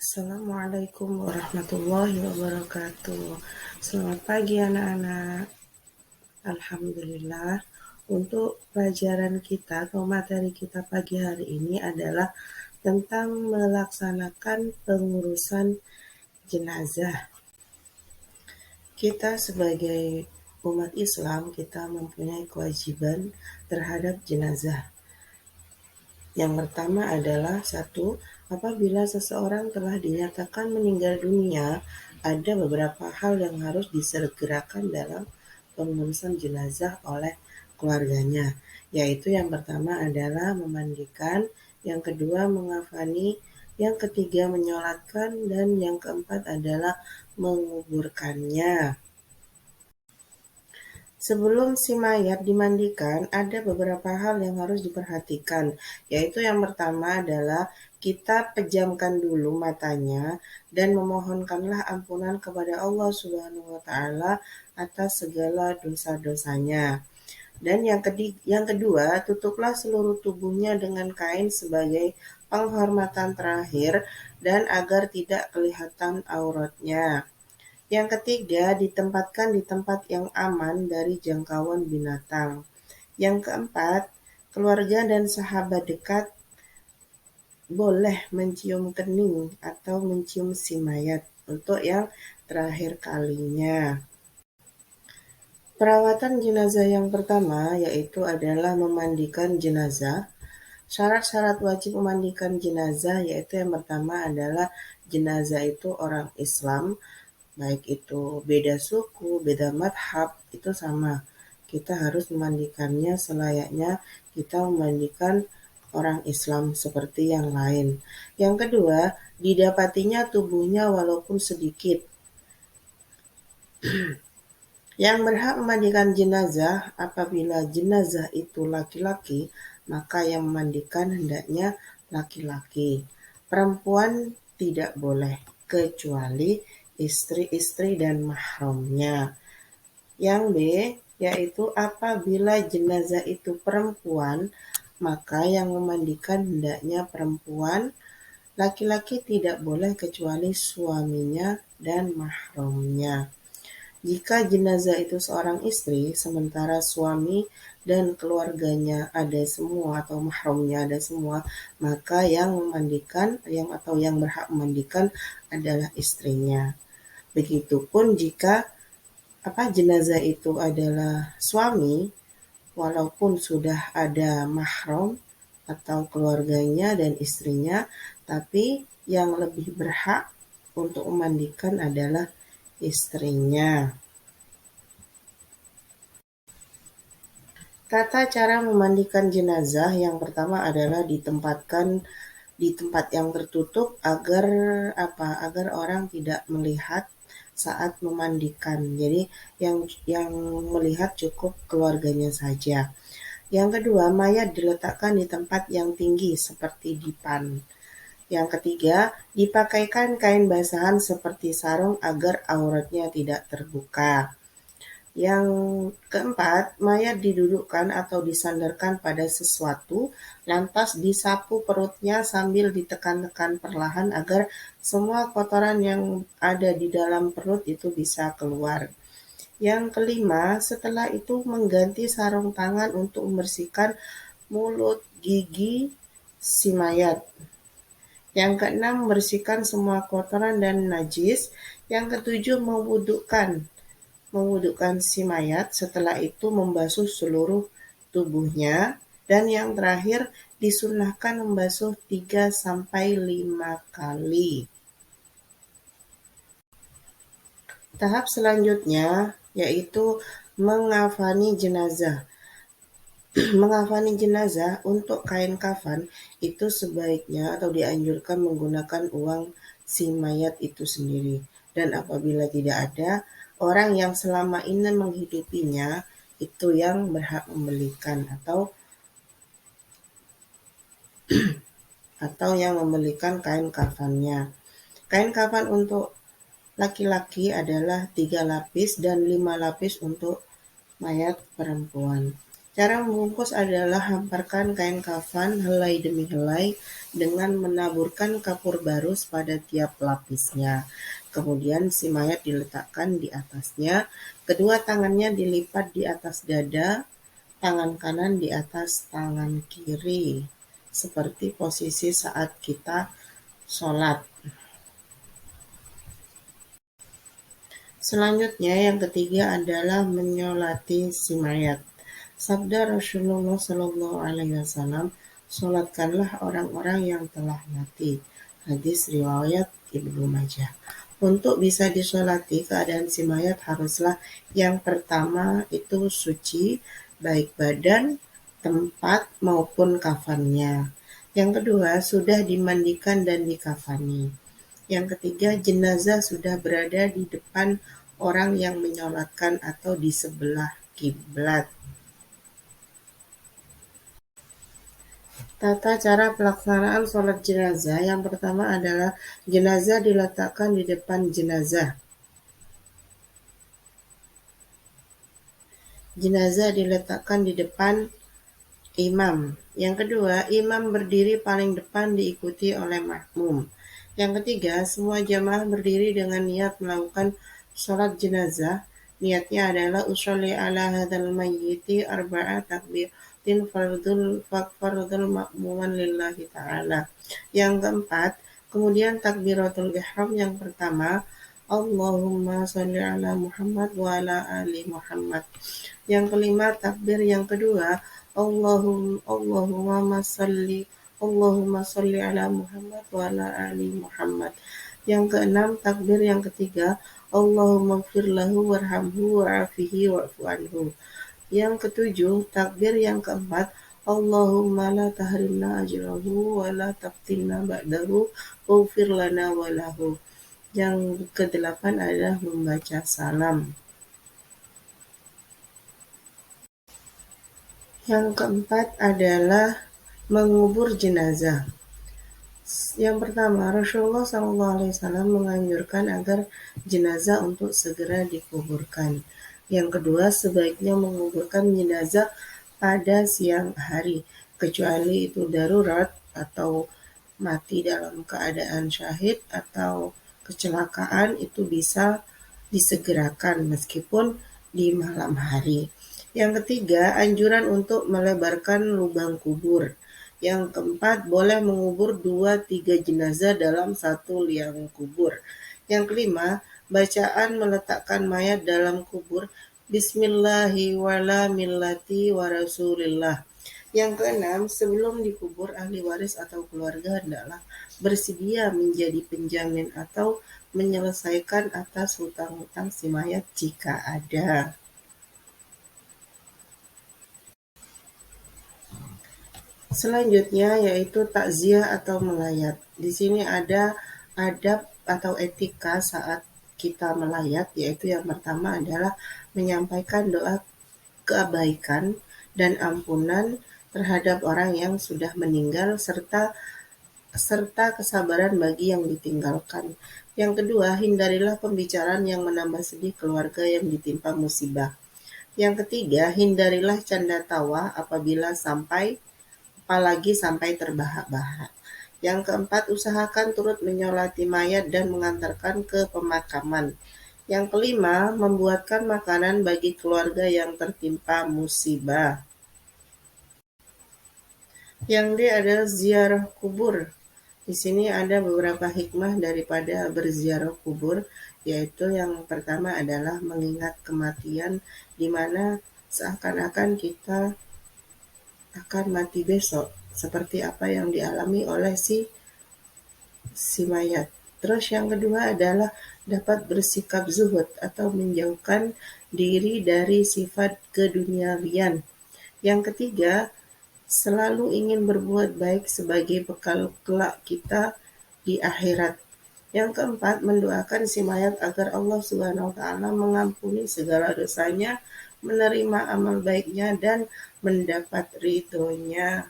Assalamualaikum warahmatullahi wabarakatuh. Selamat pagi anak-anak. Alhamdulillah, untuk pelajaran kita atau materi kita pagi hari ini adalah tentang melaksanakan pengurusan jenazah. Kita sebagai umat Islam, kita mempunyai kewajiban terhadap jenazah. Yang pertama adalah satu, apabila seseorang telah dinyatakan meninggal dunia, ada beberapa hal yang harus disegerakan dalam pengurusan jenazah oleh keluarganya, yaitu yang pertama adalah memandikan, yang kedua mengafani, yang ketiga menyolatkan, dan yang keempat adalah menguburkannya. Sebelum si mayat dimandikan, ada beberapa hal yang harus diperhatikan, yaitu yang pertama adalah kita pejamkan dulu matanya dan memohonkanlah ampunan kepada Allah Subhanahu wa Ta'ala atas segala dosa-dosanya. Dan yang kedua, tutuplah seluruh tubuhnya dengan kain sebagai penghormatan terakhir dan agar tidak kelihatan auratnya. Yang ketiga, ditempatkan di tempat yang aman dari jangkauan binatang. Yang keempat, keluarga dan sahabat dekat boleh mencium kening atau mencium si mayat untuk yang terakhir kalinya. Perawatan jenazah yang pertama yaitu adalah memandikan jenazah. Syarat-syarat wajib memandikan jenazah yaitu yang pertama adalah jenazah itu orang Islam, baik itu beda suku, beda madhab, itu sama. Kita harus memandikannya selayaknya kita memandikan orang Islam seperti yang lain. Yang kedua, didapatinya tubuhnya walaupun sedikit. Yang berhak memandikan jenazah apabila jenazah itu laki-laki, maka yang memandikan hendaknya laki-laki. Perempuan tidak boleh, kecuali istri-istri dan mahramnya. Yang B, yaitu apabila jenazah itu perempuan, maka yang memandikan hendaknya perempuan. Laki-laki tidak boleh kecuali suaminya dan mahramnya. Jika jenazah itu seorang istri, sementara suami dan keluarganya ada semua atau mahramnya ada semua, maka yang memandikan yang berhak memandikan adalah istrinya. Begitupun jika jenazah itu adalah suami, walaupun sudah ada mahram atau keluarganya dan istrinya, tapi yang lebih berhak untuk memandikan adalah istrinya. Tata cara memandikan jenazah yang pertama adalah ditempatkan di tempat yang tertutup agar orang tidak melihat saat memandikan. Jadi yang melihat cukup keluarganya saja. Yang kedua, mayat diletakkan di tempat yang tinggi seperti dipan. Yang ketiga, dipakaikan kain basahan seperti sarung agar auratnya tidak terbuka. Yang keempat, mayat didudukkan atau disandarkan pada sesuatu, lantas disapu perutnya sambil ditekan-tekan perlahan agar semua kotoran yang ada di dalam perut itu bisa keluar. Yang kelima, setelah itu mengganti sarung tangan untuk membersihkan mulut, gigi si mayat. Yang keenam, membersihkan semua kotoran dan najis. Yang ketujuh, mewudukkan si mayat, setelah itu membasuh seluruh tubuhnya, dan yang terakhir disunnahkan membasuh 3-5 kali. Tahap selanjutnya yaitu mengafani jenazah. Mengafani jenazah untuk kain kafan itu sebaiknya atau dianjurkan menggunakan uang si mayat itu sendiri. Dan apabila tidak ada, orang yang selama ini menghidupinya itu yang berhak membelikan atau yang membelikan kain kafannya. Kain kafan untuk laki-laki adalah 3 lapis dan 5 lapis untuk mayat perempuan. Cara membungkus adalah hamparkan kain kafan helai demi helai dengan menaburkan kapur barus pada tiap lapisnya. Kemudian si mayat diletakkan di atasnya, kedua tangannya dilipat di atas dada, tangan kanan di atas tangan kiri, seperti posisi saat kita sholat. Selanjutnya yang ketiga adalah menyolati si mayat. Sabda Rasulullah Shallallahu Alaihi Wasallam, solatkanlah orang-orang yang telah mati. Hadis riwayat Ibnu Majah. Untuk bisa disolati, keadaan si mayat haruslah yang pertama itu suci, baik badan, tempat maupun kafannya. Yang kedua, sudah dimandikan dan dikafani. Yang ketiga, jenazah sudah berada di depan orang yang menyolatkan atau di sebelah kiblat. Tata cara pelaksanaan sholat jenazah yang pertama adalah jenazah diletakkan di depan jenazah. Jenazah diletakkan di depan imam. Yang kedua, imam berdiri paling depan diikuti oleh makmum. Yang ketiga, semua jamaah berdiri dengan niat melakukan sholat jenazah. Niatnya adalah usolli ala hadzal mayyiti arba'a takbiratin fardul makmuman lillahi ta'ala. Yang keempat, kemudian takbiratul ihram yang pertama, Allahumma sholli ala Muhammad wa ala ali Muhammad. Yang kelima, takbir yang kedua, Allahumma salli ala Muhammad wa ala ali Muhammad. Yang keenam, takbir yang ketiga, Allahumma ighfir lahu warhamhu wa'afihi wa'fu anhu. Yang ketujuh, takbir yang keempat, Allahumma la tahrimna ajrahu wa la taftinna ba'dahu waghfir lana wa lahu. Yang kedelapan adalah membaca salam. Yang keempat adalah mengubur jenazah. Yang pertama, Rasulullah SAW menganjurkan agar jenazah untuk segera dikuburkan. Yang kedua, sebaiknya menguburkan jenazah pada siang hari, kecuali itu darurat atau mati dalam keadaan syahid atau kecelakaan, itu bisa disegerakan meskipun di malam hari. Yang ketiga, anjuran untuk melebarkan lubang kubur. Yang keempat, boleh mengubur 2-3 jenazah dalam satu liang kubur. Yang kelima, bacaan meletakkan mayat dalam kubur Bismillahi wala millati wa rasulillah. Yang keenam, sebelum dikubur, ahli waris atau keluarga hendaklah bersedia menjadi penjamin atau menyelesaikan atas hutang-hutang si mayat jika ada. Selanjutnya yaitu takziah atau melayat. Di sini ada adab atau etika saat kita melayat, yaitu yang pertama adalah menyampaikan doa kebaikan dan ampunan terhadap orang yang sudah meninggal serta kesabaran bagi yang ditinggalkan. Yang kedua, hindarilah pembicaraan yang menambah sedih keluarga yang ditimpa musibah. Yang ketiga, hindarilah canda tawa apalagi sampai terbahak-bahak. Yang keempat, usahakan turut menyolati mayat dan mengantarkan ke pemakaman. Yang kelima, membuatkan makanan bagi keluarga yang tertimpa musibah. Yang D adalah ziarah kubur. Di sini ada beberapa hikmah daripada berziarah kubur, yaitu yang pertama adalah mengingat kematian, di mana seakan-akan kita akan mati besok, seperti apa yang dialami oleh si mayat. Terus yang kedua adalah dapat bersikap zuhud atau menjauhkan diri dari sifat keduniawian. Yang ketiga, selalu ingin berbuat baik sebagai bekal kelak kita di akhirat. Yang keempat, mendoakan si mayat agar Allah Subhanahu wa taala mengampuni segala dosanya, menerima amal baiknya dan mendapat ridhonya.